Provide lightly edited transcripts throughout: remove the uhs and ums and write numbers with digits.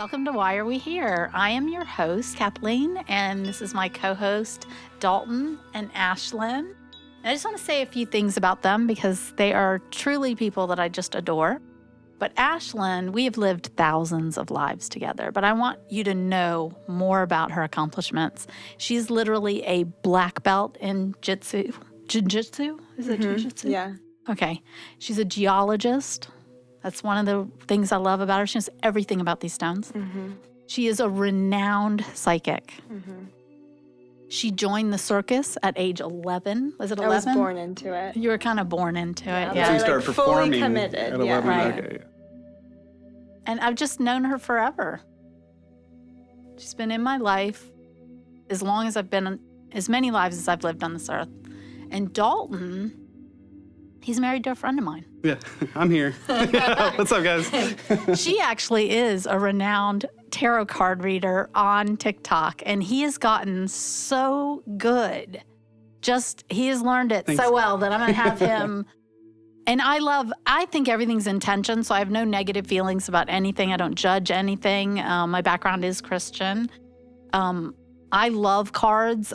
Welcome to Why Are We Here? I am your host, Kathleen, and this is my co-host, Dalton and Ashlyn. And I just want to say a few things about them because they are truly people that I just adore. But Ashlyn, we have lived thousands of lives together, but I want you to know more about her accomplishments. She's literally a black belt in jiu-jitsu. Is it jiu-jitsu? Yeah. Okay. She's a geologist. That's one of the things I love about her. She knows everything about these stones. Mm-hmm. She is a renowned psychic. Mm-hmm. She joined the circus at age 11. Was it 11? I was born into it. You were kind of born into it. Yeah. So you started performing fully committed. at 11. Right. Okay. And I've just known her forever. She's been in my life as long as I've been, as many lives as I've lived on this earth. And Dalton, he's married to a friend of mine. Yeah, I'm here. What's up, guys? She actually is a renowned tarot card reader on TikTok, and he has gotten so good. He has learned it so well that I'm going to have him. And I think everything's intention, so I have no negative feelings about anything. I don't judge anything. My background is Christian. I love cards.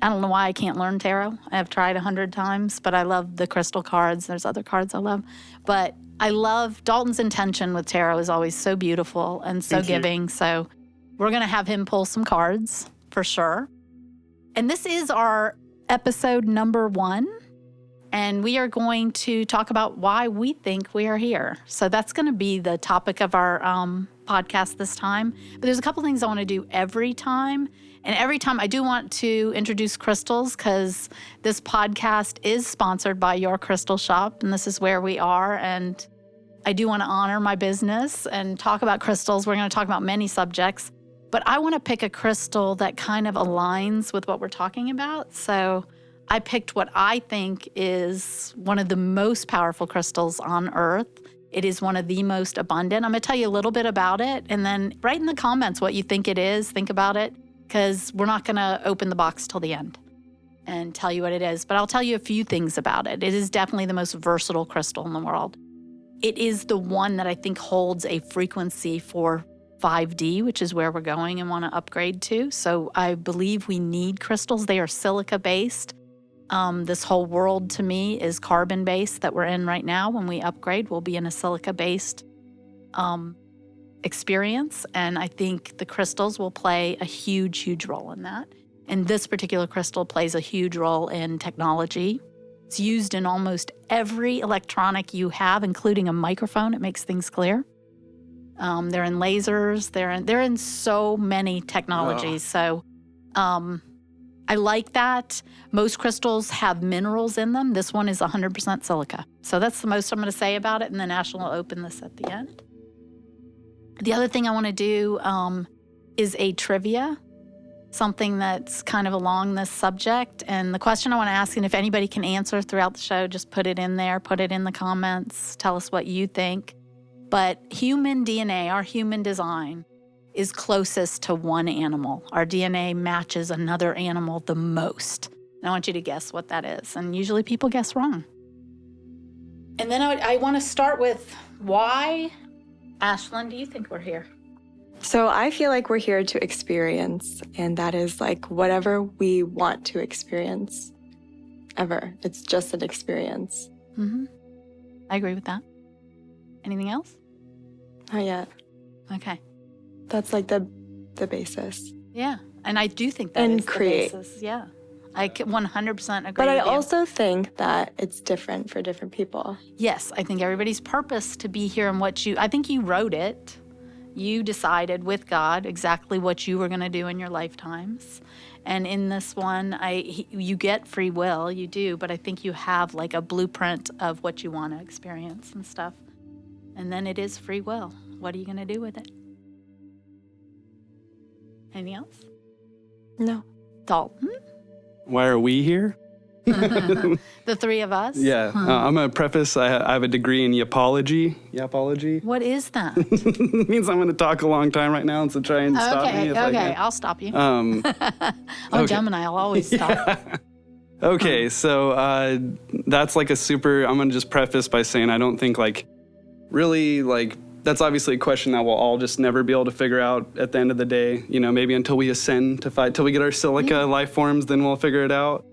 I don't know why I can't learn tarot. I've tried 100 times, but I love the crystal cards. There's other cards I love. But I love Dalton's intention with tarot is always so beautiful and so giving. So we're going to have him pull some cards for sure. And this is our episode number 1. And we are going to talk about why we think we are here. So that's going to be the topic of our podcast this time. But there's a couple things I want to do every time. And every time I do want to introduce crystals because this podcast is sponsored by Your Crystal Shop, and this is where we are. And I do want to honor my business and talk about crystals. We're going to talk about many subjects, but I want to pick a crystal that kind of aligns with what we're talking about. So I picked what I think is one of the most powerful crystals on Earth. It is one of the most abundant. I'm going to tell you a little bit about it, and then write in the comments what you think it is. Think about it. Because we're not going to open the box till the end and tell you what it is. But I'll tell you a few things about it. It is definitely the most versatile crystal in the world. It is the one that I think holds a frequency for 5D, which is where we're going and want to upgrade to. So I believe we need crystals. They are silica-based. This whole world, to me, is carbon-based that we're in right now. When we upgrade, we'll be in a silica-based experience, and I think the crystals will play a huge, huge role in that. And this particular crystal plays a huge role in technology. It's used in almost every electronic you have, including a microphone. It makes things clear. They're in lasers. They're in so many technologies. Oh. So I like that. Most crystals have minerals in them. This one is 100% silica. So that's the most I'm going to say about it, and then Ashley will open this at the end. The other thing I want to do is a trivia, something that's kind of along this subject. And the question I want to ask, and if anybody can answer throughout the show, just put it in there, put it in the comments, tell us what you think. But human DNA, our human design, is closest to one animal. Our DNA matches another animal the most. And I want you to guess what that is. And usually people guess wrong. And then I want to start with why... Ashlyn, do you think we're here? So I feel like we're here to experience, and that is like whatever we want to experience ever. It's just an experience. Mm-hmm. I agree with that. Anything else? Not yet. Okay. That's like the basis. Yeah, and I do think that and is create. The basis. Yeah, I 100% agree But I with you. also think that it's different for different people. Yes, I think everybody's purpose to be here and I think you wrote it. You decided with God exactly what you were going to do in your lifetimes. And in this one, you get free will, you do, but I think you have like a blueprint of what you want to experience and stuff. And then it is free will. What are you going to do with it? Anything else? No. Dalton? Why are we here? The three of us? Yeah. I'm going to preface, I have a degree in yapology. Yapology? What is that? It means I'm going to talk a long time right now, so try and stop me. Okay, I'll stop you. Um, I'm Gemini, I'll always stop. yeah. Okay, so that's like I'm going to just preface by saying I don't think really that's obviously a question that we'll all just never be able to figure out at the end of the day. You know, maybe until we ascend till we get our silica life forms, then we'll figure it out.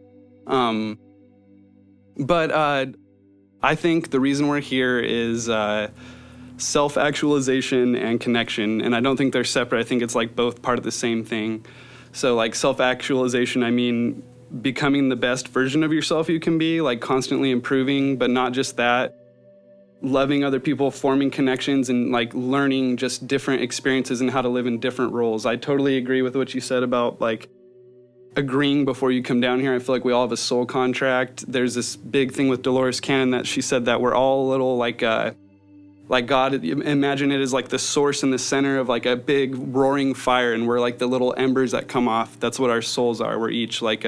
But I think the reason we're here is self-actualization and connection. And I don't think they're separate. I think it's like both part of the same thing. So like self-actualization, I mean, becoming the best version of yourself you can be, like constantly improving, but not just that. Loving other people, forming connections, and like learning just different experiences and how to live in different roles. I totally agree with what you said about like agreeing before you come down here. I feel like we all have a soul contract. There's this big thing with Dolores Cannon that she said that we're all a little like God, imagine it as like the source in the center of like a big roaring fire, and we're like the little embers that come off. That's what our souls are. We're each like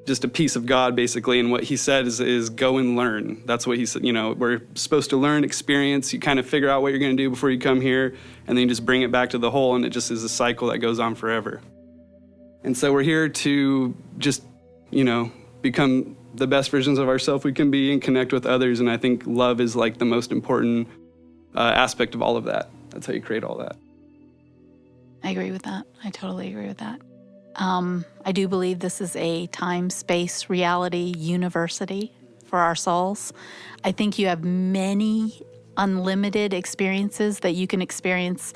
just a piece of God, basically. And what he said is go and learn. That's what he said. You know, we're supposed to learn, experience. You kind of figure out what you're going to do before you come here, and then you just bring it back to the whole, and it just is a cycle that goes on forever. And so we're here to just, you know, become the best versions of ourselves we can be and connect with others. And I think love is like the most important aspect of all of that. That's how you create all that. I agree with that. I totally agree with that. I do believe this is a time, space, reality university for our souls. I think you have many unlimited experiences that you can experience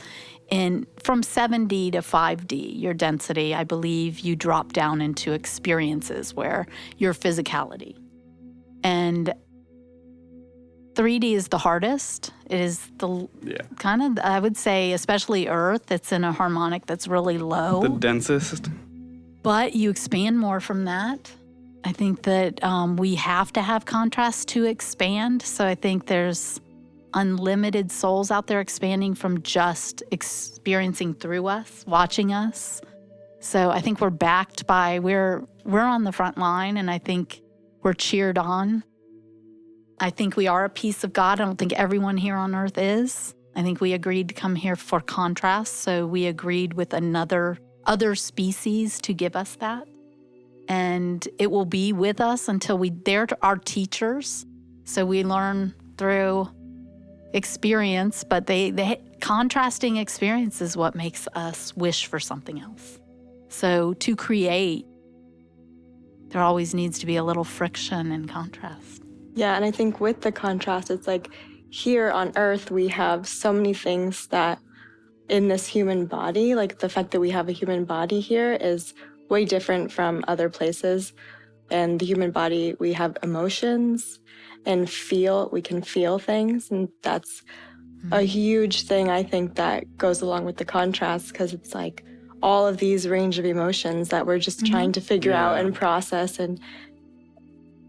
from 7D to 5D, your density. I believe you drop down into experiences where your physicality. And 3D is the hardest. It is the kind of, I would say, especially Earth, it's in a harmonic that's really low. The densest. But you expand more from that. I think that we have to have contrast to expand. So I think there's unlimited souls out there expanding from just experiencing through us, watching us. So I think we're backed by, we're on the front line, and I think we're cheered on. I think we are a piece of God. I don't think everyone here on earth is. I think we agreed to come here for contrast, so we agreed with other species to give us that. And it will be with us until they're our teachers. So we learn through experience, but they contrasting experience is what makes us wish for something else. So to create, there always needs to be a little friction and contrast. Yeah, and I think with the contrast, it's like here on Earth, we have so many things that in this human body, like the fact that we have a human body here is way different from other places. And the human body, we have emotions and we can feel things. And that's a huge thing, I think, that goes along with the contrast, because it's like all of these range of emotions that we're just trying to figure out and process and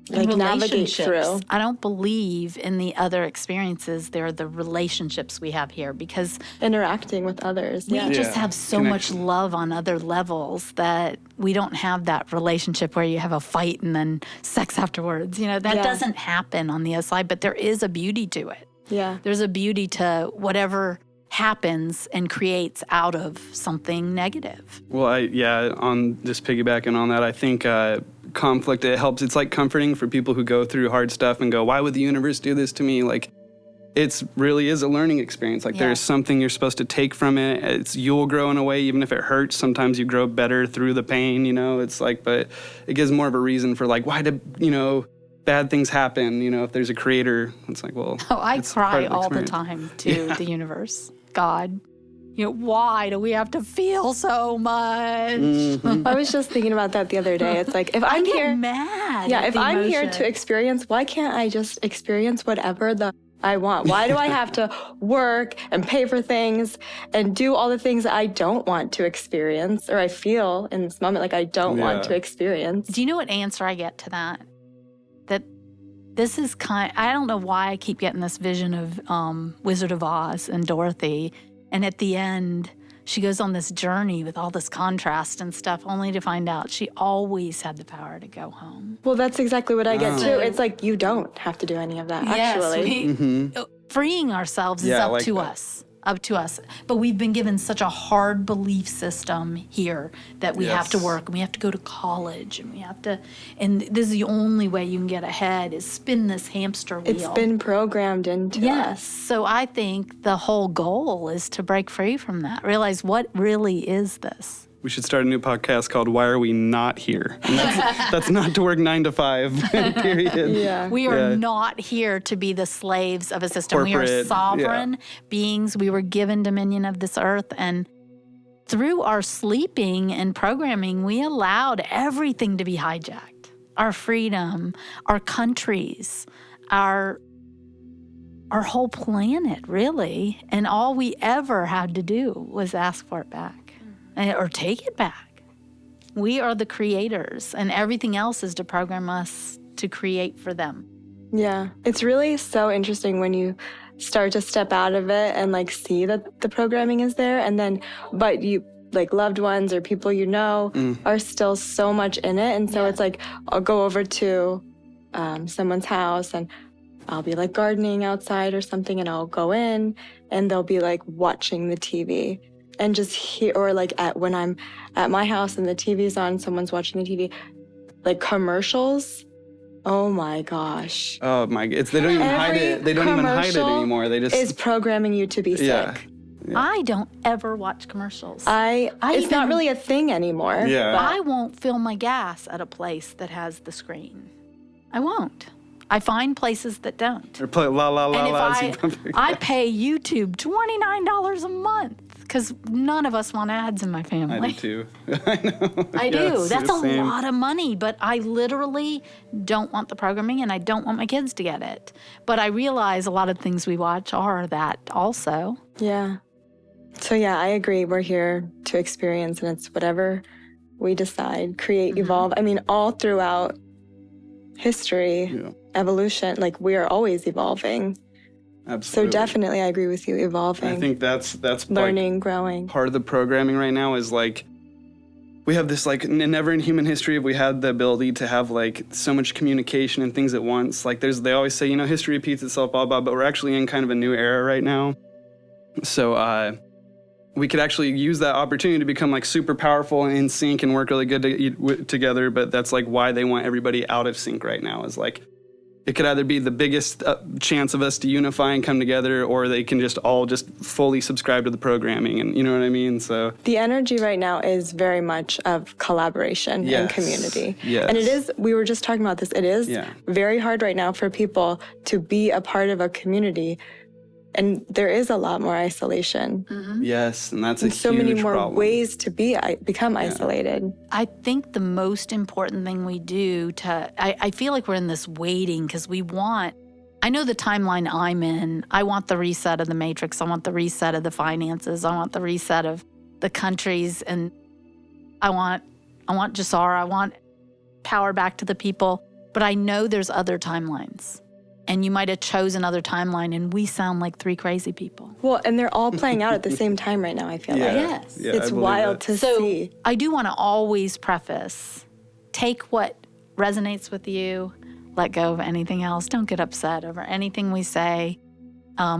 like navigate through. I don't believe in the other experiences. They're the relationships we have here, because interacting with others. We just have so much love on other levels that we don't have that relationship where you have a fight and then sex afterwards. You know, that doesn't happen on the other side, but there is a beauty to it. Yeah. There's a beauty to whatever happens and creates out of something negative. Well, on just piggybacking on that, I think conflict, it helps. It's like comforting for people who go through hard stuff and go, why would the universe do this to me? Like, it's really is a learning experience. Like there's something you're supposed to take from it. You'll grow in a way, even if it hurts. Sometimes you grow better through the pain, you know. It's like, but it gives more of a reason for like, why did, you know, bad things happen, you know, if there's a creator. It's like, well, I cry all the time to the universe, God. You know, why do we have to feel so much? I was just thinking about that the other day. It's like, if I'm here, mad. Yeah, if I'm here to experience, why can't I just experience whatever I want? Why do I have to work and pay for things and do all the things that I don't want to experience, or I feel in this moment like I don't want to experience? Do you know what answer I get to that? That this is I don't know why I keep getting this vision of Wizard of Oz and Dorothy. And at the end, she goes on this journey with all this contrast and stuff, only to find out she always had the power to go home. Well, that's exactly what I get too. It's like, you don't have to do any of that, actually. Freeing ourselves is up to us. up to us. But we've been given such a hard belief system here that we have to work and we have to go to college and we have to, and this is the only way you can get ahead is spin this hamster wheel. It's been programmed into us. Yes. So I think the whole goal is to break free from that. Realize what really is this. We should start a new podcast called Why Are We Not Here? And that's not to work 9 to 5, period. Yeah. We are not here to be the slaves of a system. We are Corporate, sovereign beings. We were given dominion of this earth. And through our sleeping and programming, we allowed everything to be hijacked. Our freedom, our countries, our whole planet, really. And all we ever had to do was ask for it back. Or take it back. We are the creators, and everything else is to program us to create for them. Yeah, it's really so interesting when you start to step out of it and like see that the programming is there, and then, but you like loved ones or people you know are still so much in it, and so it's like I'll go over to someone's house and I'll be like gardening outside or something, and I'll go in and they'll be like watching the TV. And just hear, or like when I'm at my house and the TV's on, someone's watching the TV, like commercials. Oh my gosh. Oh my, they don't even hide it. They don't even hide it anymore. They just is programming you to be sick. Yeah. I don't ever watch commercials. It's not really a thing anymore. Yeah. I won't fill my gas at a place that has the screen. I won't. I find places that don't. Or play la la la la. And if I pay YouTube $29 a month because none of us want ads in my family. I do too. I know. I do. Yes, That's a same. lot of money, but I literally don't want the programming and I don't want my kids to get it. But I realize a lot of things we watch are that also. Yeah. So yeah, I agree. We're here to experience, and it's whatever we decide, create, evolve. I mean, all throughout history, evolution, like we are always evolving. Absolutely. So definitely I agree with you, evolving. I think that's learning, like, growing. part of the programming right now is like we have this like never in human history have we had the ability to have like so much communication and things at once. Like they always say, history repeats itself, blah blah, but we're actually in kind of a new era right now. So we could actually use that opportunity to become like super powerful and in sync and work really good together. But that's like why they want everybody out of sync right now, is like it could either be the biggest chance of us to unify and come together, or they can just all just fully subscribe to the programming, and you know what I mean? So the energy right now is very much of collaboration and community. Yes. And it is, we were just talking about this, it is very hard right now for people to be a part of a community. And there is a lot more isolation. Yes, and that's a huge so many more problem. ways to become isolated. I think the most important thing we do I feel like we're in this waiting because I know the timeline I'm in. I want the reset of the matrix. I want the reset of the finances. I want the reset of the countries. And I want Jasara. I want power back to the people. But I know there's other timelines. And you might have chosen another timeline, and we sound like three crazy people. Well, and they're all playing out at the same time right now, I feel like. Yes. Yeah, it's wild to see. I do want to always preface, take what resonates with you, let go of anything else. Don't get upset over anything we say.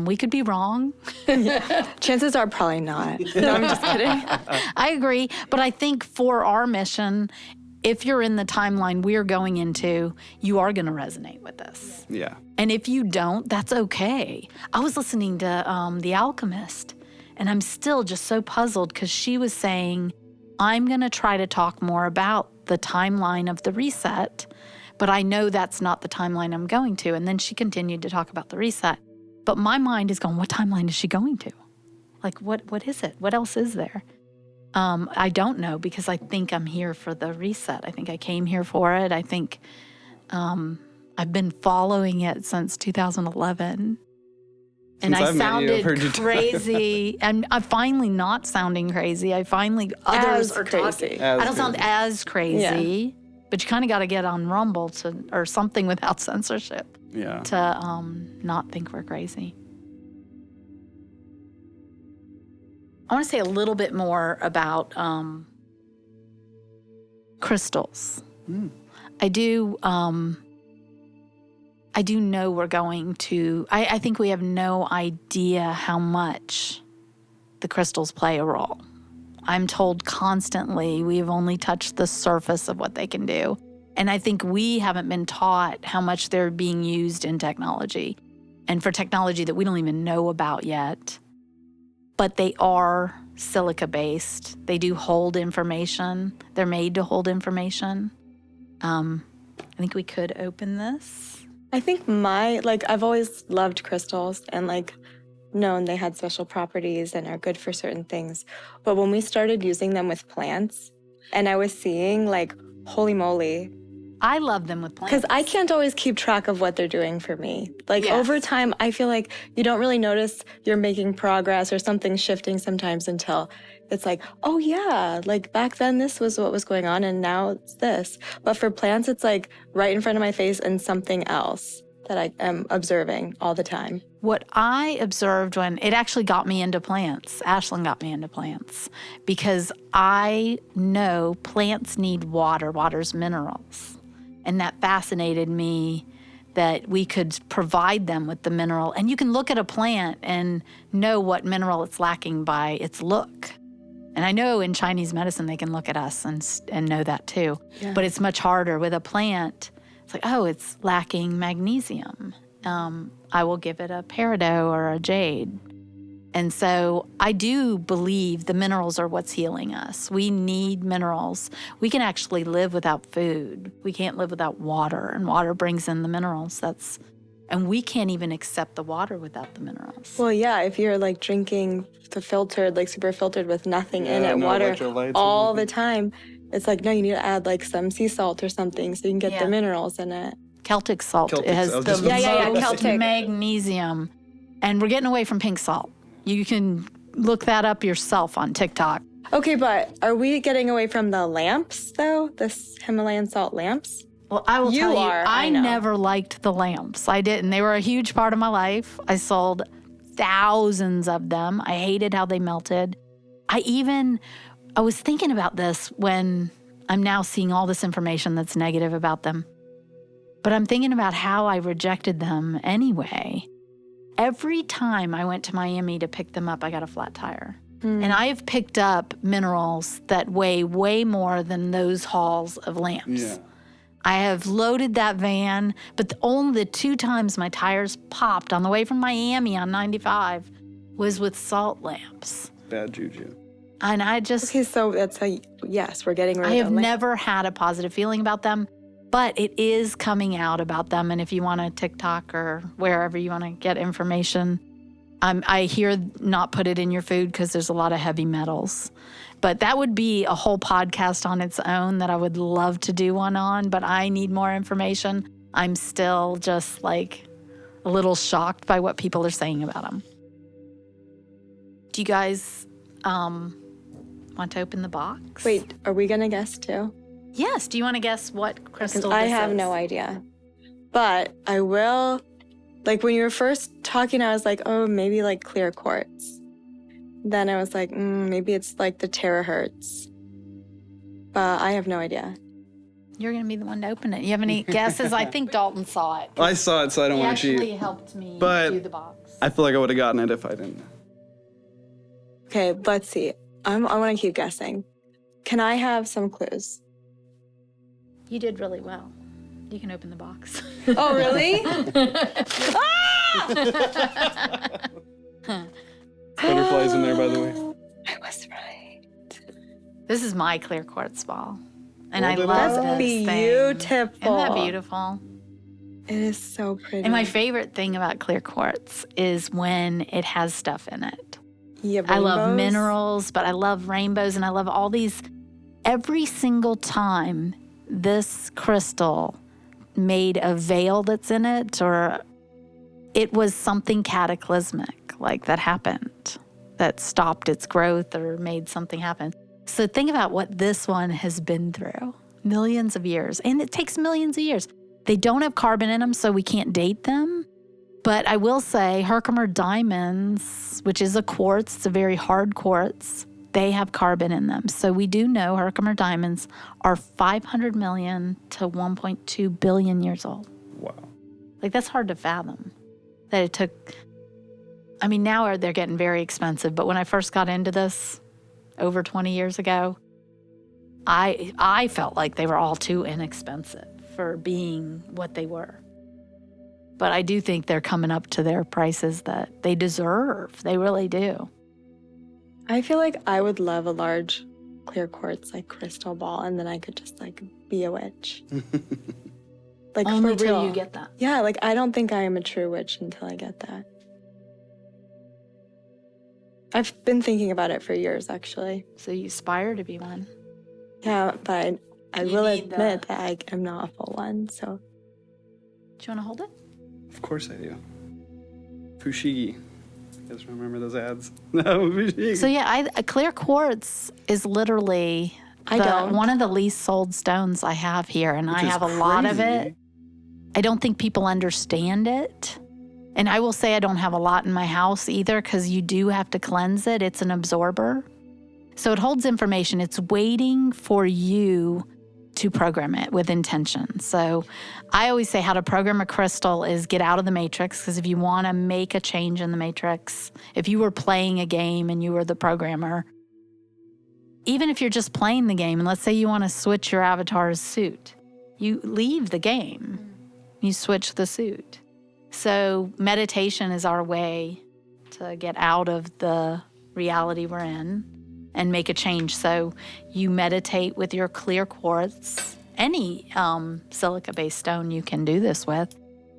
We could be wrong. Chances are probably not. No, I'm just kidding. I agree. But I think for our mission, if you're in the timeline we're going into, you are going to resonate with this. Yeah. And if you don't, that's okay. I was listening to The Alchemist, and I'm still just so puzzled because she was saying, I'm going to try to talk more about the timeline of the reset, but I know that's not the timeline I'm going to. And then she continued to talk about the reset. But my mind is going, what timeline is she going to? Like, what is it? What else is there? I don't know, because I think I'm here for the reset. I think I came here for it. I think I've been following it since 2011. And I sounded crazy. And I'm finally not sounding crazy. Others are crazy. I don't sound as crazy, but you kind of got to get on Rumble or something without censorship to not think we're crazy. I want to say a little bit more about crystals. I do know we're going to, I think we have no idea how much the crystals play a role. I'm told constantly we've only touched the surface of what they can do. And I think we haven't been taught how much they're being used in technology, and for technology that we don't even know about yet. But they are silica-based. They do hold information. They're made to hold information. I think we could open this. I think I've always loved crystals and known they had special properties and are good for certain things. But when we started using them with plants, and I was seeing holy moly. I love them with plants. Because I can't always keep track of what they're doing for me. Yes. Over time, I feel like you don't really notice you're making progress or something shifting sometimes until it's oh yeah, back then this was what was going on and now it's this. But for plants, it's right in front of my face and something else that I am observing all the time. What I observed when it actually got me into plants, Ashlyn got me into plants, because I know plants need water, water's minerals. And that fascinated me that we could provide them with the mineral. And you can look at a plant and know what mineral it's lacking by its look. And I know in Chinese medicine they can look at us and know that too. Yeah. But it's much harder with a plant. It's it's lacking magnesium. I will give it a peridot or a jade. And so I do believe the minerals are what's healing us. We need minerals. We can actually live without food. We can't live without water, and water brings in the minerals. And we can't even accept the water without the minerals. Well, yeah, if you're drinking the filtered, super filtered with nothing in it, water all the time, it's no, you need to add some sea salt or something so you can get the minerals in it. Celtic salt. It has the most magnesium. And we're getting away from pink salt. You can look that up yourself on TikTok. Okay, but are we getting away from the lamps, though? The Himalayan salt lamps? Well, I will tell you, I never liked the lamps. I didn't. They were a huge part of my life. I sold thousands of them. I hated how they melted. I was thinking about this when I'm now seeing all this information that's negative about them. But I'm thinking about how I rejected them anyway. Every time I went to Miami to pick them up, I got a flat tire. And I have picked up minerals that weigh way more than those hauls of lamps. Yeah. I have loaded that van, but only the 2 times my tires popped on the way from Miami on 95 was with salt lamps. Bad juju. And I just... Okay, so that's yes, we're getting rid of I have never had a positive feeling about them. But it is coming out about them. And if you want to TikTok or wherever you want to get information, I hear not put it in your food because there's a lot of heavy metals. But that would be a whole podcast on its own that I would love to do one on. But I need more information. I'm still just a little shocked by what people are saying about them. Do you guys want to open the box? Wait, are we going to guess too? Yes. Do you want to guess what crystal this is? I have no idea. But I will, when you were first talking, I was oh, maybe clear quartz. Then I was maybe it's the terahertz. But I have no idea. You're going to be the one to open it. You have any guesses? I think Dalton saw it. I saw it, so I don't want to cheat. He actually helped me do the box. I feel like I would have gotten it if I didn't. Okay, let's see. I want to keep guessing. Can I have some clues? You did really well. You can open the box. Oh, really? Butterflies in there, by the way. I was right. This is my clear quartz ball. And I love this thing. Beautiful. Isn't that beautiful? It is so pretty. And my favorite thing about clear quartz is when it has stuff in it. Yeah, I love minerals, but I love rainbows, and I love all these. Every single time this crystal made a veil that's in it, or it was something cataclysmic that happened that stopped its growth or made something happen. So think about what this one has been through. Millions of years. And it takes millions of years. They don't have carbon in them, so we can't date them. But I will say Herkimer diamonds, which is a quartz, it's a very hard quartz, they have carbon in them. So we do know Herkimer diamonds are 500 million to 1.2 billion years old. Wow. That's hard to fathom. That it took I mean, now they're getting very expensive, but when I first got into this over 20 years ago, I felt like they were all too inexpensive for being what they were. But I do think they're coming up to their prices that they deserve. They really do. I feel like I would love a large clear quartz like crystal ball, and then I could just like be a witch. Like Only for real. till you get that. Yeah, like I don't think I am a true witch until I get that. I've been thinking about it for years, actually. So you aspire to be one. Yeah, but I You will need admit that I am not a full one, so. Do you want to hold it? Of course I do. Fushigi. You guys remember those ads? No, Fushigi. So yeah, a clear quartz is literally I don't. one of the least sold stones I have here, and Which I is have a lot of crazy. it. I don't think people understand it. And I will say I don't have a lot in my house either, because you do have to cleanse it. It's an absorber. So it holds information. It's waiting for you to program it with intention. So I always say how to program a crystal is get out of the matrix, because if you want to make a change in the matrix, if you were playing a game and you were the programmer, even if you're just playing the game, and let's say you want to switch your avatar's suit, you leave the game, you switch the suit. So meditation is our way to get out of the reality we're in and make a change. So you meditate with your clear quartz. Any silica-based stone you can do this with,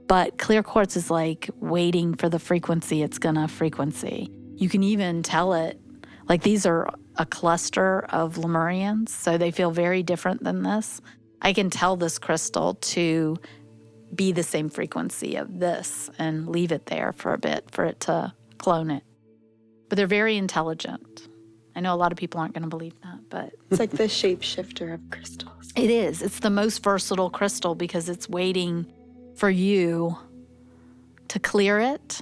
but clear quartz is like waiting for the frequency it's gonna frequency. You can even tell it, like these are a cluster of Lemurians, so they feel very different than this. I can tell this crystal to be the same frequency of this and leave it there for a bit for it to clone it. But they're very intelligent. I know a lot of people aren't going to believe that, but It's like the shapeshifter of crystals. it is. It's the most versatile crystal because it's waiting for you to clear it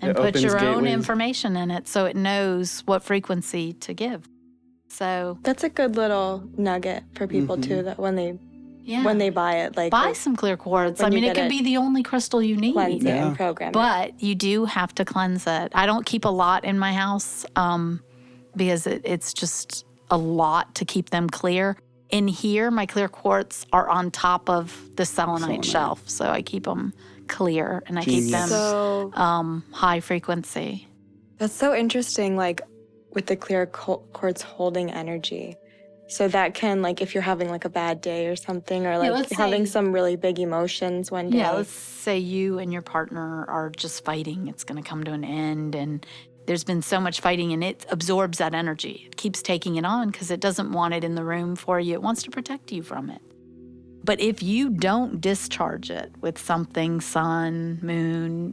and It put opens your own gateways. information in it so it knows what frequency to give. So, That's a good little nugget for people too, that when they buy it, like buy some clear quartz. I when you mean, it get could it be the only crystal you need. cleanse it Yeah. and program it. But you do have to cleanse it. I don't keep a lot in my house because it's just a lot to keep them clear. In here, my clear quartz are on top of the selenite shelf, so I keep them clear and I keep them Genius. So high frequency. that's so interesting, like with the clear quartz holding energy. So that can, like, if you're having like a bad day or something, or like let's having say- some really big emotions one day. Yeah, let's say you and your partner are just fighting. It's going to come to an end, and there's been so much fighting, and it absorbs that energy. It keeps taking it on because it doesn't want it in the room for you. It wants to protect you from it. But if you don't discharge it with something, sun, moon,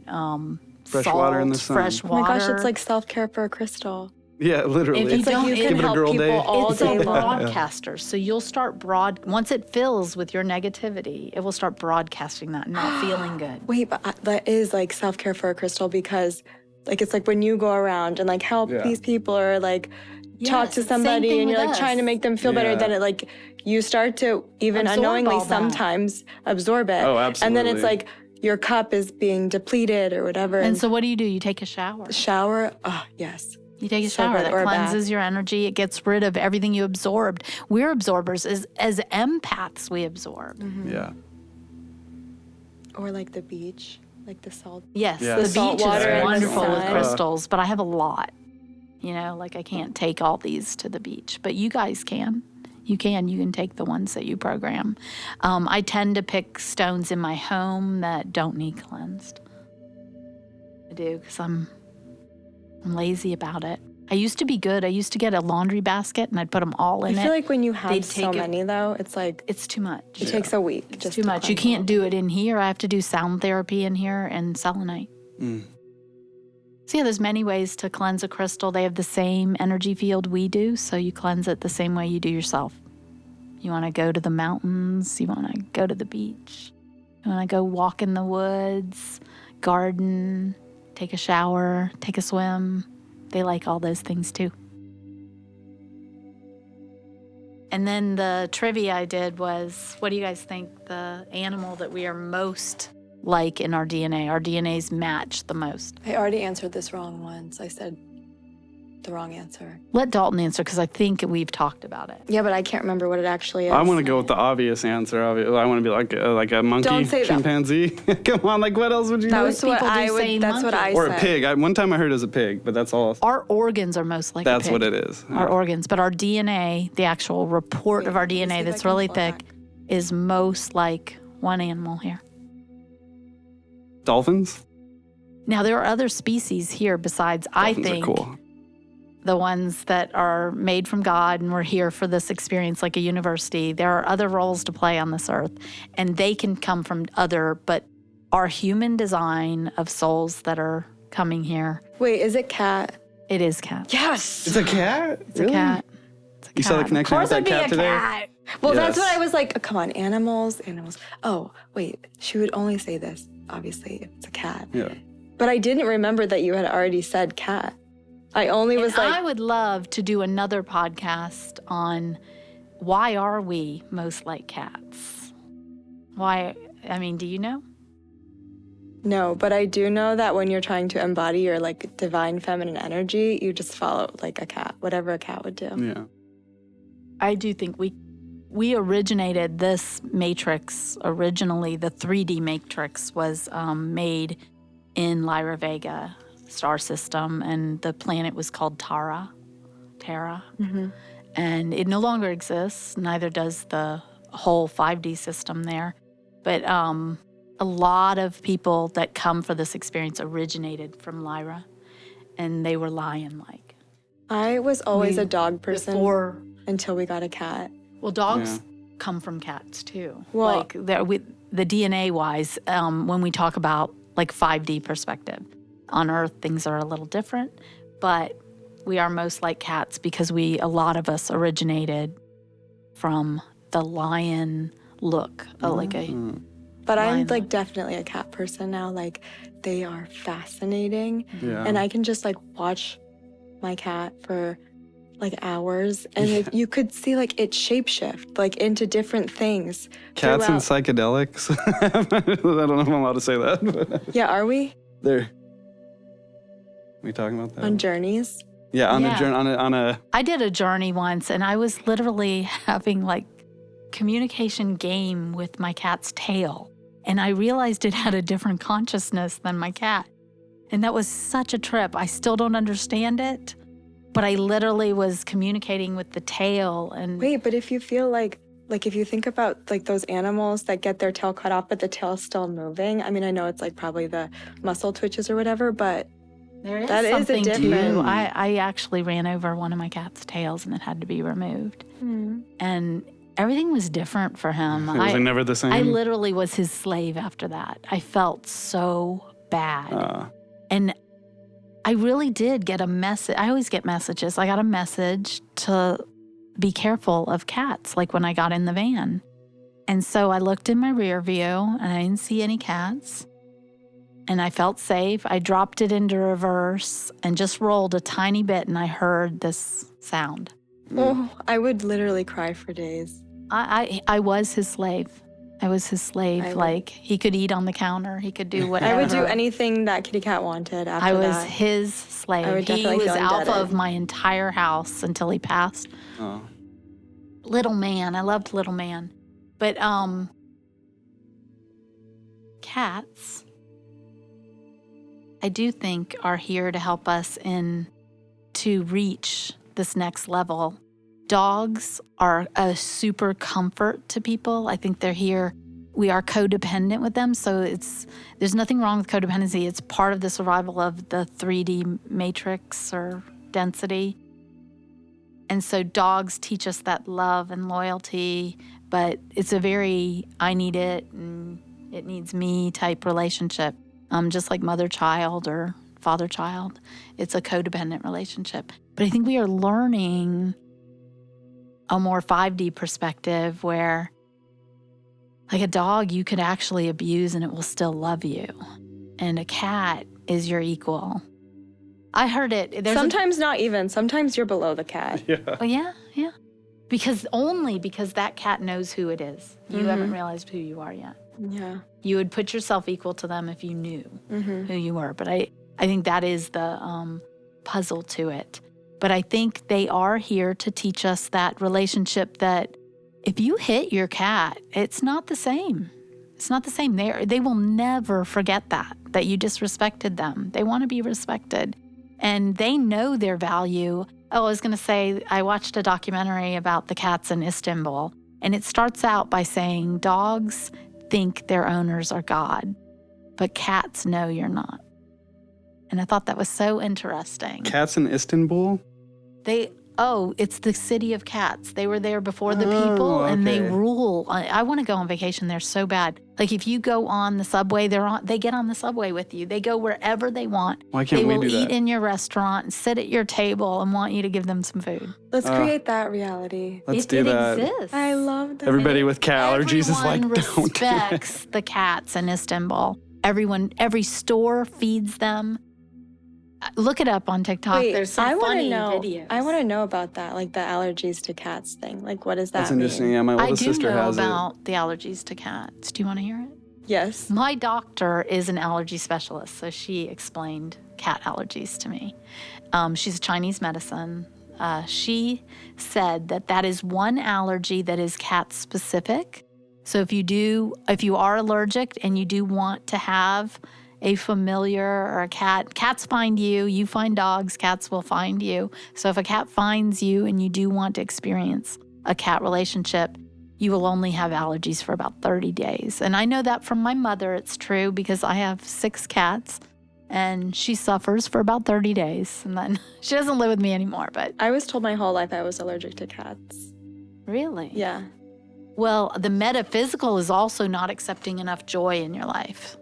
Fresh salt, water in the sun. fresh Oh water. my gosh, it's like self-care for a crystal. Yeah, literally. If you It's like don't- you Give can it a help girl people day. all It's day a long. broadcaster. So you'll start once it fills with your negativity, it will start broadcasting that and not feeling good. Wait, but that is like self-care for a crystal, because like it's like when you go around and like help Yeah. these people or like talk Yes, to it's the same somebody thing and you're with like us. trying to make them feel better, Yeah. then it like you start to even Absorb unknowingly all that. sometimes absorb it. Oh, And then it's absolutely. like your cup is being depleted or whatever. And so what do? You take a shower. shower, oh yes. You take a So shower good, that or a bath. cleanses your energy. It gets rid of everything you absorbed. We're absorbers. As empaths, we absorb. Yeah. Or like the beach, like the salt. Yes, Yeah. the The salt beach water is and the wonderful with sun. crystals, but I have a lot. You know, like I can't take all these to the beach, but you guys can. You can take the ones that you program. I tend to pick stones in my home that don't need cleansed. I do, because I'm lazy about it. I used to be good. I used to get a laundry basket and I'd put them all in I it. feel like when you They'd have so take it- many though, it's like It's too much. it takes a week. It's just too to much. You cleanse all can't do it in here. I have to do sound therapy in here and selenite. So yeah, there's many ways to cleanse a crystal. They have the same energy field we do, so you cleanse it the same way you do yourself. You want to go to the mountains. You want to go to the beach. You want to go walk in the woods, garden, take a shower, take a swim. They like all those things too. And then the trivia I did was, what do you guys think the animal that we are most like in our DNA. Our DNAs match the most. I already answered this wrong once. I said the wrong answer. Let Dalton answer because I think we've talked about it. Yeah, but I can't remember what it actually is. I want to go with the obvious answer. I want to be like a monkey, Don't say that. chimpanzee. Come on, like what else would you That do? was what people do I would. say That's what I monkey. Or said. a pig. One time I heard it was a pig, but that's all. Our organs are most like a That's pig. what it is. Our organs. But our DNA, the actual report of our let me see DNA if that's I can really pull it thick, back. is most like one animal here. Dolphins? Now, there are other species here besides, I Dolphins think, are cool. the ones that are made from God and we're here for this experience like a university. There are other roles to play on this earth, and they can come from but our human design of souls that are coming here, Wait, is it cat? it is cat. Yes. It's a cat? It's a cat. It's a You saw the cat. connection with that cat today? Cat. Well, that's Yes. what I was like. Come on, animals. Oh, wait. She would only say this, obviously, if it's a cat. Yeah. But I didn't remember that you had already said cat. I only was And like, I would love to do another podcast on why are we most like cats? Why? I mean, do you know? no, but I do know that when you're trying to embody your like divine feminine energy, you just follow like a cat, whatever a cat would do. Yeah. I do think we originated this matrix. Originally, the 3D matrix was made in Lyra Vega star system, and the planet was called Terra. Mm-hmm. And it no longer exists. Neither does the whole 5D system there. But a lot of people that come for this experience originated from Lyra, and they were lion-like. I was always a dog person Before, until we got a cat. well, dogs Yeah. come from cats too. Well- like the DNA-wise, when we talk about like 5D perspective, on Earth things are a little different, but we are most like cats because a lot of us originated from the lion look, like a. But I'm Lion. like definitely a cat person now. Like they are fascinating. Yeah. And I can just like watch my cat for like hours, and you could see like it shapeshift like into different things. Cats and throughout- psychedelics. I don't know if I'm allowed to say that. But Yeah, are we they're. We talking about that? on journeys? Yeah, on Yeah. a journey, on a. I did a journey once, and I was literally having like communication game with my cat's tail, and I realized it had a different consciousness than my cat, and that was such a trip. I still don't understand it, but I literally was communicating with the tail, and Wait, but if you feel like if you think about like those animals that get their tail cut off but the tail's still moving, I mean, I know it's like probably the muscle twitches or whatever, but there is that is a something difference. too. I actually ran over one of my cat's tails, and it had to be removed, and everything was different for him. It was never the same. I literally was his slave after that. I felt so bad. And I really did get a message. I always get messages. I got a message to be careful of cats, like when I got in the van. And so I looked in my rear view and I didn't see any cats. And I felt safe. I dropped it into reverse and just rolled a tiny bit, and I heard this sound. oh, I would literally cry for days. I was his slave. I was his slave. I would- Like, he could eat on the counter. He could do whatever. I would do anything that kitty cat wanted after I was that. his slave. I would He definitely was feel alpha indebted. of my entire house until he passed. Oh. Little man. I loved little man. But cats, I do think, are here to help us to reach this next level. Dogs are a super comfort to people. I think they're here. We are codependent with them, so there's nothing wrong with codependency. It's part of the survival of the 3D matrix or density. And so dogs teach us that love and loyalty, but it's a very I need it and it needs me type relationship, just like mother-child or father-child. It's a codependent relationship. But I think we are learning a more 5D perspective where, like a dog, you could actually abuse and it will still love you. And a cat is your equal. I heard it. Sometimes not even. Sometimes you're below the cat. Yeah. Oh, yeah. Because that cat knows who it is. You haven't realized who you are yet. Yeah. You would put yourself equal to them if you knew who you were. But I think that is the puzzle to it. But I think they are here to teach us that relationship that if you hit your cat, it's not the same. It's not the same. They will never forget that you disrespected them. They want to be respected. And they know their value. Oh, I was going to say, I watched a documentary about the cats in Istanbul, and it starts out by saying dogs think their owners are God, but cats know you're not. And I thought that was so interesting. Cats in Istanbul? It's the city of cats. They were there before the people, and they rule. I want to go on vacation there so bad. Like if you go on the subway, they get on the subway with you. They go wherever they want. Why can't we do that? They will eat in your restaurant and sit at your table and want you to give them some food. Let's create that reality. Let's do that. It exists. I love that. Everybody with cat allergies is like, Everyone don't do respects the cats in Istanbul. Every store feeds them. Look it up on TikTok. Wait, there's some funny videos. I want to know about that, like the allergies to cats thing. Like, what does that That's mean? interesting. Yeah, my oldest sister has I do know about the allergies to cats. Do you want to hear it? Yes. My doctor is an allergy specialist, so she explained cat allergies to me. She's a Chinese medicine. She said that is one allergy that is cat specific. So if you are allergic and you do want to have a familiar or a cat, cats find you, you find dogs, cats will find you. So if a cat finds you and you do want to experience a cat relationship, you will only have allergies for about 30 days. And I know that from my mother, it's true because I have 6 cats and she suffers for about 30 days. And then she doesn't live with me anymore, but. I was told my whole life I was allergic to cats. Really? Yeah. Well, the metaphysical is also not accepting enough joy in your life.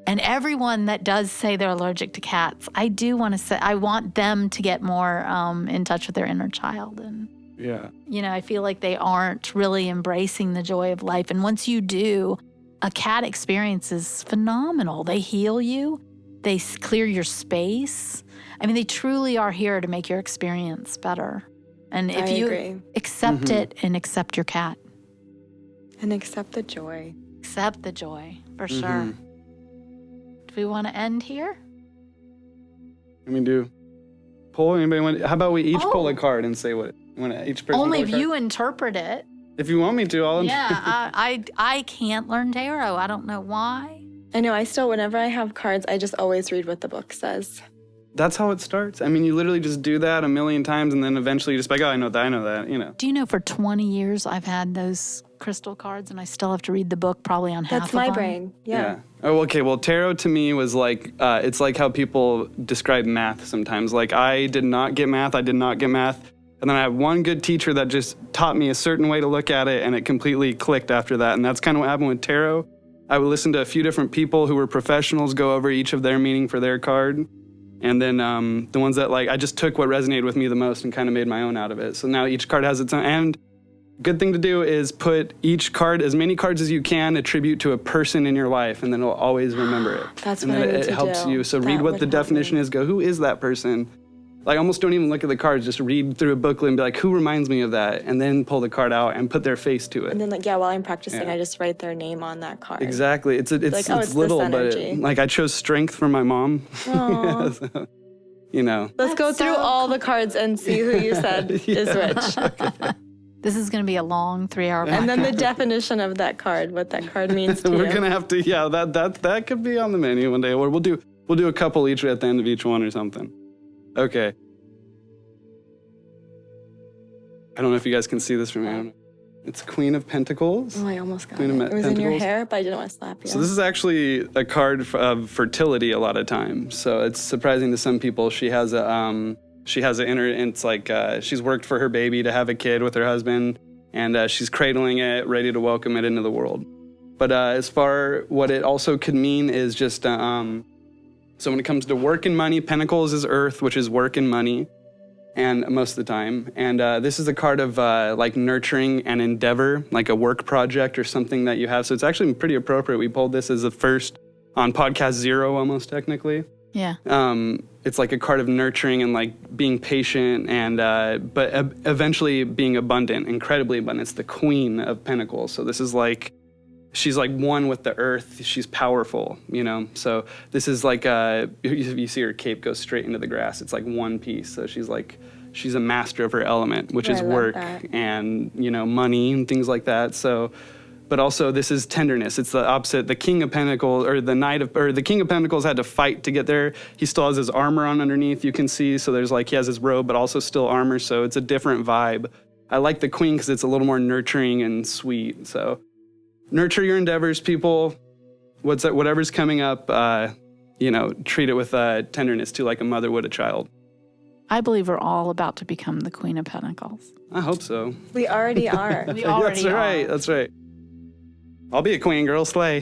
And everyone that does say they're allergic to cats, I do want to say, I want them to get more in touch with their inner child. And, I feel like they aren't really embracing the joy of life. And once you do, a cat experience is phenomenal. They heal you. They clear your space. I mean, they truly are here to make your experience better. And if you accept it and accept your cat. And accept the joy. Accept the joy, for sure. Do we want to end here? I mean, how about we each pull a card and say what each person. Only if you interpret it. If you want me to, I'll. Yeah, I can't learn tarot. I don't know why. I know. Whenever I have cards, I just always read what the book says. That's how it starts. I mean, you literally just do that a million times, and then eventually you're just like, oh, I know that. Do you know for 20 years I've had those crystal cards, and I still have to read the book probably on half of them? That's my brain. Yeah. Oh, okay. Well, tarot to me was like, it's like how people describe math sometimes. Like, I did not get math. And then I have one good teacher that just taught me a certain way to look at it, and it completely clicked after that. And that's kind of what happened with tarot. I would listen to a few different people who were professionals go over each of their meaning for their card. And then the ones that, I just took what resonated with me the most and kind of made my own out of it. So now each card has its own. And good thing to do is put each card, as many cards as you can, attribute to a person in your life, and then it'll always remember it. That's and what I need it to helps do. you. So read what the definition is. Go, who is that person? Almost don't even look at the cards. Just read through a booklet and be like, who reminds me of that? And then pull the card out and put their face to it. And then, while I'm practicing, I just write their name on that card. Exactly. It's little, but I chose strength for my mom. Aww. So, Let's go through all the cards and see who you said is which. Okay. This is going to be a long 3-hour podcast. And then the definition of that card, what that card means to you. We're gonna have to, that could be on the menu one day. Or we'll do a couple each at the end of each one or something. Okay. I don't know if you guys can see this from here. It's Queen of Pentacles. Oh, I almost got it. It was in your hair, but I didn't want to slap you. So this is actually a card of fertility a lot of times. So it's surprising to some people. She has it's like she's worked for her baby to have a kid with her husband, and she's cradling it, ready to welcome it into the world. But as far what it also could mean is just, so when it comes to work and money, Pentacles is earth, which is work and money. And most of the time. And this is a card of nurturing and endeavor, like a work project or something that you have. So it's actually pretty appropriate. We pulled this as the first on podcast 0 almost technically. Yeah. It's like a card of nurturing and being patient and but eventually being abundant, incredibly abundant. It's the Queen of Pentacles. So this is she's like one with the earth. She's powerful, you know. So this is like you see her cape go straight into the grass. It's like one piece. So she's a master of her element, which is work and, you know, money and things like that. So, but also this is tenderness. It's the opposite. The King of Pentacles the King of Pentacles had to fight to get there. He still has his armor on underneath, you can see. So there's like, he has his robe, but also still armor. So it's a different vibe. I like the Queen because it's a little more nurturing and sweet. So nurture your endeavors, people. Whatever's coming up, you know, treat it with tenderness too, like a mother would a child. I believe we're all about to become the Queen of Pentacles. I hope so. We already are. We already That's right. are. That's right. I'll be a queen, girl. Slay.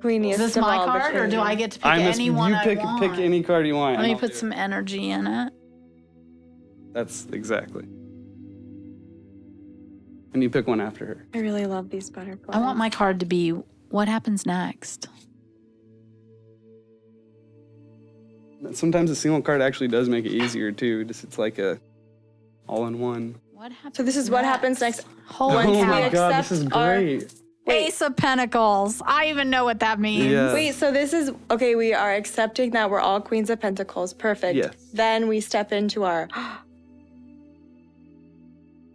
Queenie Is this my card, or do I get to pick anyone I want? Pick any card you want. Let me put some energy in it. That's exactly. And you pick one after her. I really love these butterflies. I want my card to be, what happens next? Sometimes a single card actually does make it easier too. It's like a all-in-one. What happens So this is what happens next. Holy Oh cow. my God, this is great. Ace of Pentacles. I even know what that means. Yeah. Wait, so this is, okay, we are accepting that we're all Queens of Pentacles. Perfect. Yes. Then we step into our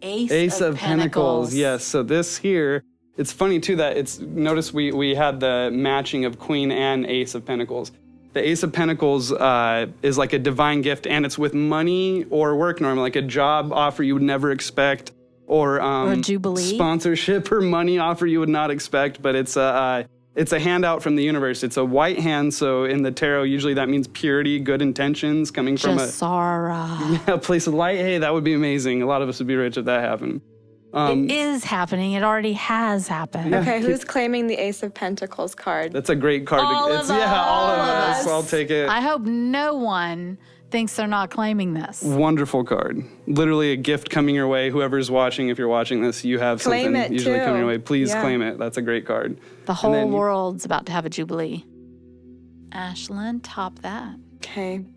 Ace of Pentacles. Yes. So this here, it's funny too that notice we had the matching of Queen and Ace of Pentacles. The Ace of Pentacles is like a divine gift, and it's with money or work normally, like a job offer you would never expect, or a jubilee, sponsorship or money offer you would not expect. But it's a handout from the universe. It's a white hand, so in the tarot usually that means purity, good intentions coming from a place of light. Hey, that would be amazing. A lot of us would be rich if that happened. It is happening. It already has happened. Yeah. Okay, who's claiming the Ace of Pentacles card? That's a great card. All of us. I'll take it. I hope no one thinks they're not claiming this. Wonderful card. Literally a gift coming your way. Whoever's watching, if you're watching this, you have Claim something it usually too. coming your way. Please Yeah. claim it. That's a great card. The whole world's about to have a jubilee. Ashlyn, top that. Okay. And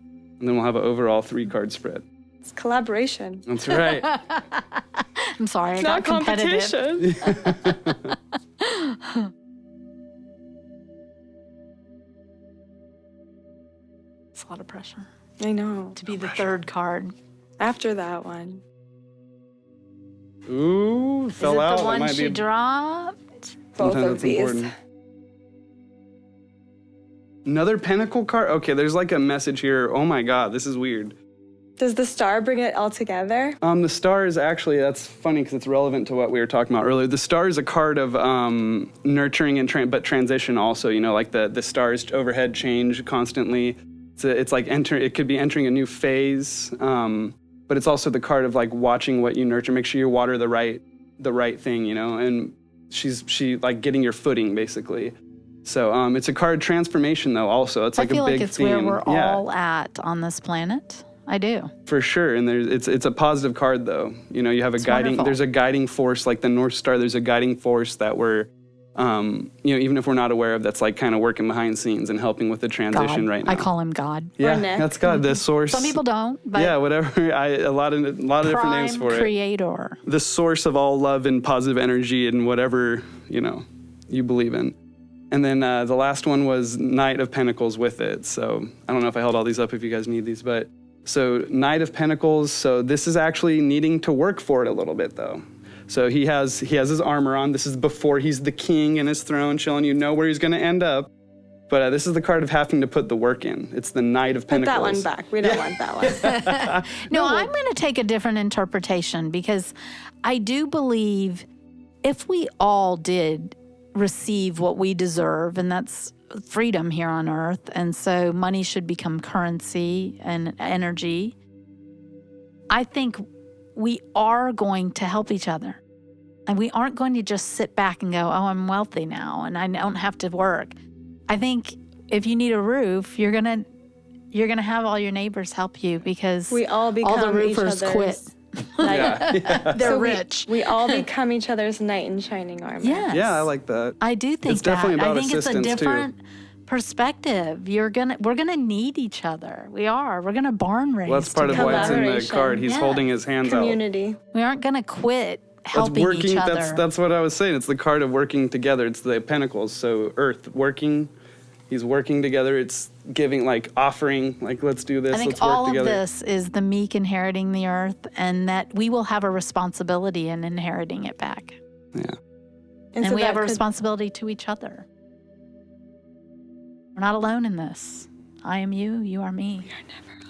then we'll have an overall 3-card spread. It's collaboration. That's right. I'm sorry, It's I not got competitive. competition. It's a lot of pressure I know. to be the third card. After that one. Ooh, Is fell it out. the That one might she be. dropped? Both Sometimes of it's these. important. Another pentacle card? Okay, there's like a message here. Oh my God, this is weird. Does the star bring it all together? The star is actually, that's funny because it's relevant to what we were talking about earlier. The star is a card of nurturing and but transition also, you know, like the stars overhead change constantly. It's like it could be entering a new phase, but it's also the card of like watching what you nurture. Make sure you water the right thing, you know, and she like getting your footing basically. So it's a card transformation though also. It's like a big theme. I feel like it's where we're all at on this planet. I do. For sure, and it's a positive card though. You know, you have there's a guiding force like the North Star. There's a guiding force that we're, you know, even if we're not aware of, that's like kind of working behind scenes and helping with the transition God. right now. I call him God. Yeah, Nick. that's God, the source. Some people don't, but Yeah, whatever. A lot of different names for it. creator. The source of all love and positive energy and whatever, you know, you believe in. And then the last one was Knight of Pentacles with it. So I don't know if I held all these up if you guys need these, but so Knight of Pentacles. So this is actually needing to work for it a little bit though. So he has his armor on. This is before he's the king in his throne, chilling. You know where he's going to end up. But this is the card of having to put the work in. It's the Knight of Pentacles. Put that one back. We don't want that one. No, I'm going to take a different interpretation because I do believe if we all did receive what we deserve, and that's freedom here on earth, and so money should become currency and energy, I think we are going to help each other. And we aren't going to just sit back and go, oh, I'm wealthy now and I don't have to work. I think if you need a roof, you're gonna have all your neighbors help you because We all become all the roofers each quit. other's Yeah. They're So rich. We all become each other's knight in shining armor. Yes. Yeah, I like that. I do think It's definitely that. about I think it's a assistance, too. different perspective. We're gonna need each other. We are. We're gonna barn raise. Well, that's part of why it's in the Collaboration. card. He's Yeah. holding his hands out. Community. We aren't gonna quit helping each other. That's what I was saying. It's the card of working together. It's the pentacles. So Earth working, he's working together. It's giving, like offering, like let's do this. I think let's work all together. of this is the meek inheriting the earth, and that we will have a responsibility in inheriting it back. Yeah. And so we have a that could- responsibility to each other. We're not alone in this. I am you, you are me. We are never alone.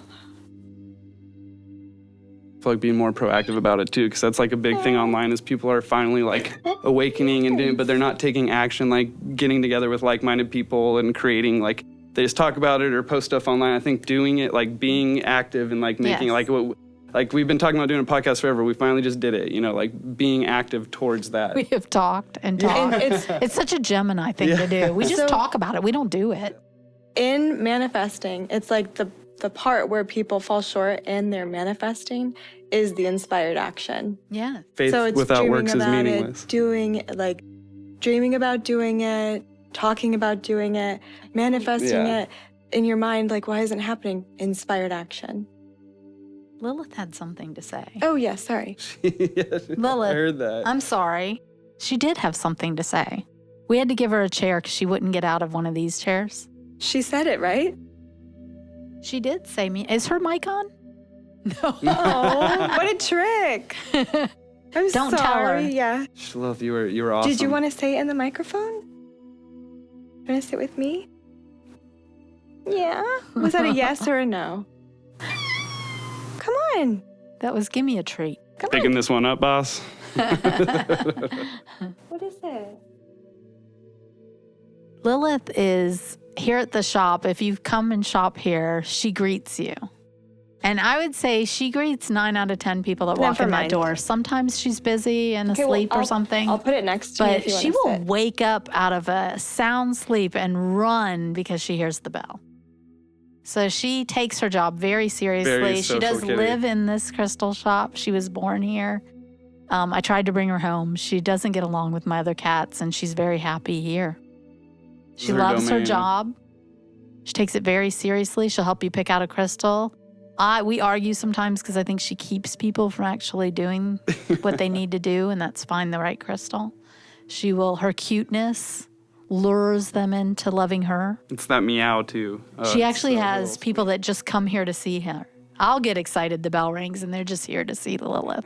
I feel like being more proactive about it too, because that's like a big thing online is people are finally like awakening and doing, but they're not taking action, like getting together with like-minded people and creating, like they just talk about it or post stuff online. I think doing it, like being active and like making Yes. like what, like we've been talking about doing a podcast forever. We finally just did it, you know, like being active towards that. We have talked and talked. And It's such a Gemini thing to do. We just So- talk about it. We don't do it. in manifesting, it's like the part where people fall short in their manifesting is the inspired action. Yeah. Faith So it's without dreaming works is about meaningless. it, dreaming about doing it, talking about doing it, manifesting Yeah. it in your mind. Like, why isn't it happening? Inspired action. Lilith had something to say. Oh, yeah, sorry. Lilith, I heard that. I'm sorry. She did have something to say. We had to give her a chair because she wouldn't get out of one of these chairs. She said it, right? She did say me. Is her mic on? No. Oh, what a trick. I'm Don't tell sorry. her. Yeah. Shalith, you were awesome. Did you want to say it in the microphone? You want to sit with me? Yeah. Was that a yes or a no? Come on. That was give me a treat. Come picking on. this one up, boss? What is it? Lilith is here at the shop. If you come and shop here, she greets you. And I would say she greets 9 out of 10 people that walk Never in that mind. door. Sometimes she's busy and Okay, well, asleep or something. I'll put it next to you if But you she want will to sit. wake up out of a sound sleep and run because she hears the bell. So she takes her job very seriously. Very She does social kitty. live in this crystal shop. She was born here. I tried to bring her home. She doesn't get along with my other cats, and she's very happy here. She Her loves her domain. job. She takes it very seriously. She'll help you pick out a crystal. We argue sometimes because I think she keeps people from actually doing what they need to do, and that's find the right crystal. Her cuteness lures them into loving her. It's that meow too. Oh, She it's actually so has little. people that just come here to see her. I'll get excited, the bell rings, and they're just here to see Lilith.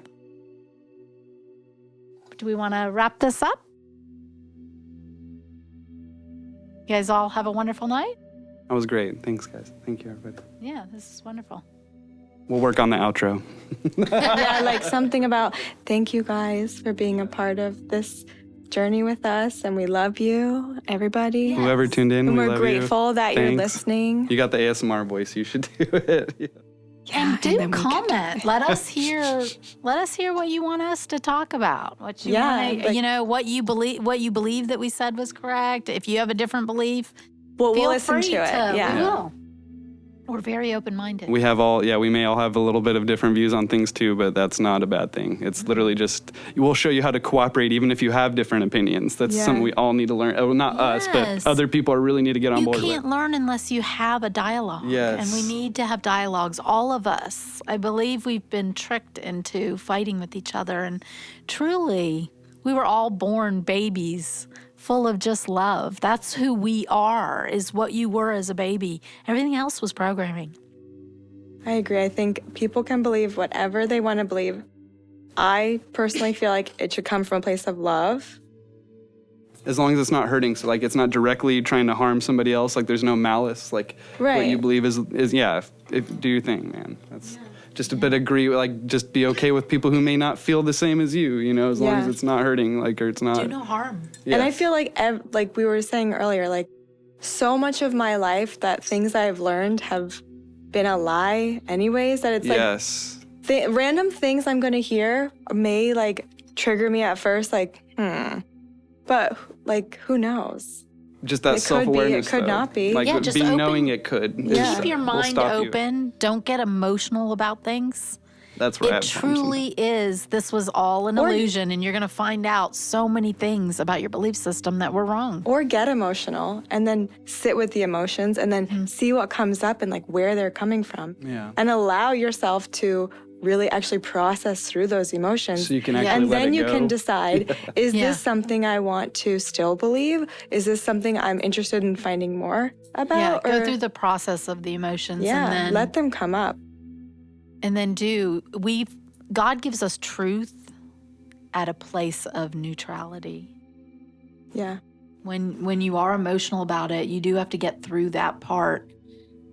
Do we want to wrap this up? You guys all have a wonderful night? That was great. Thanks, guys. Thank you, everybody. Yeah, this is wonderful. We'll work on the outro. Yeah, like something about thank you guys for being a part of this journey with us, and we love you, everybody. Yeah. Whoever tuned in, And we we're love grateful that you're Thanks. listening. You got the ASMR voice. You should do it. Yeah. Yeah, And do then we can- comment. Let us hear what you want us to talk about. What you Yeah, want, like- what you believe that we said was correct. If you have a different belief, We'll feel listen free to it. We Yeah. will. We're very open-minded. We may all have a little bit of different views on things too, but that's not a bad thing. It's literally just, we'll show you how to cooperate even if you have different opinions. That's Yeah. something we all need to learn. Oh, not us, Yes. but other people really need to get on You board can't with. learn unless you have a dialogue. Yes. And we need to have dialogues, all of us. I believe we've been tricked into fighting with each other. And truly, we were all born babies full of just love. That's who we are, is what you were as a baby. Everything else was programming. I agree. I think people can believe whatever they want to believe. I personally feel like it should come from a place of love. As long as it's not hurting, so like it's not directly trying to harm somebody else, like there's no malice, like what Right. you believe is if do your thing, man. That's just a bit agree, like just be okay with people who may not feel the same as you, as long as Yeah. it's not hurting, like, or it's not. Do no harm. And I Yes. feel like we were saying earlier, like so much of my life that things I've learned have been a lie anyways, that it's like Yes. random things I'm going to hear may like trigger me at first, like, but like, who knows? Just that It could be, it self-awareness. could though. not be. Like Yeah, just being open- knowing it could. Yeah. Keep your will mind stop you. open. Don't get emotional about things. That's where I It have problems truly is. This was all an Or- illusion, and you're going to find out so many things about your belief system that were wrong. Or get emotional and then sit with the emotions and then see what comes up and like where they're coming from. Yeah. And allow yourself to really actually process through those emotions. So you can actually and let then it you go. can decide, is this something I want to still believe? Is this something I'm interested in finding more about? Go through the process of the emotions and then let them come up. And then God gives us truth at a place of neutrality. Yeah. When you are emotional about it, you do have to get through that part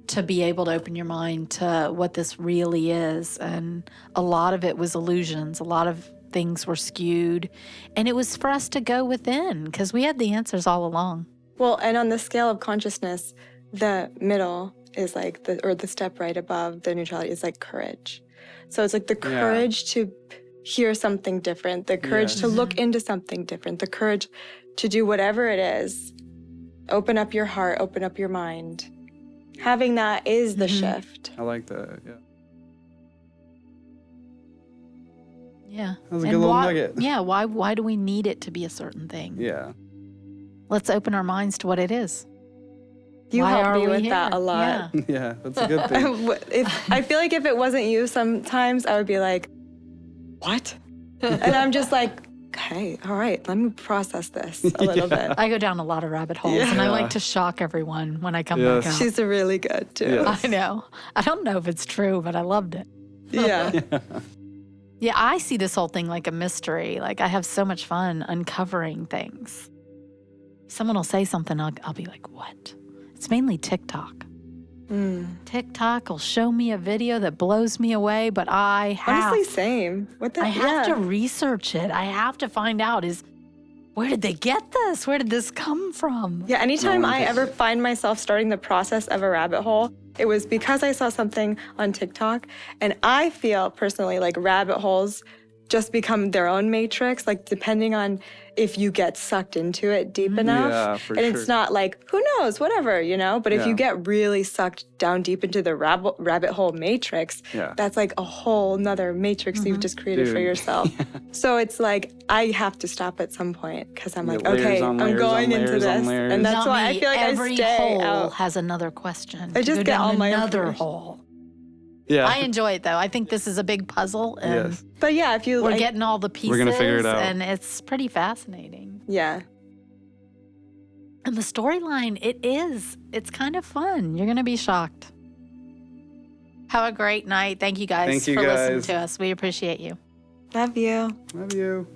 to be able to open your mind to what this really is. And a lot of it was illusions. A lot of things were skewed. And it was for us to go within because we had the answers all along. Well, and on the scale of consciousness, the middle is like the step right above the neutrality is like courage. So it's like the courage to hear something different, the courage to look into something different, the courage to do whatever it is. Open up your heart, open up your mind. Having that is the shift. I like that, Yeah. That was a good little nugget. Yeah, why do we need it to be a certain thing? Yeah. Let's open our minds to what it is. You Why help are me we with here? that a lot. Yeah, that's a good thing. I feel like if it wasn't you, sometimes I would be like, what? And I'm just like, okay, all right, let me process this a little bit. I go down a lot of rabbit holes, and I like to shock everyone when I come back out. She's really good, too. Yes. I know. I don't know if it's true, but I loved it. Yeah. Yeah, I see this whole thing like a mystery. Like, I have so much fun uncovering things. Someone will say something, I'll be like, what? It's mainly TikTok. TikTok will show me a video that blows me away, but honestly, same. I have to research it. I have to find out where did they get this? Where did this come from? Yeah, anytime I ever find myself starting the process of a rabbit hole, it was because I saw something on TikTok. And I feel personally like rabbit holes just become their own matrix, like depending on if you get sucked into it deep enough. Yeah, for and sure. it's not like, who knows, whatever, But if you get really sucked down deep into the rabbit hole matrix, that's like a whole nother matrix that you've just created for yourself. So it's like, I have to stop at some point because I'm like, okay, I'm going into this. And that's why I feel like every I stay hole out. has another question. I just get all my another information. hole. Yeah. I enjoy it though. I think this is a big puzzle, and But yeah, if you we're getting all the pieces, we're gonna figure it out. and it's pretty fascinating. Yeah. And the storyline, it's kind of fun. You're gonna be shocked. Have a great night. Thank you guys for listening to us. We appreciate you. Love you. Love you.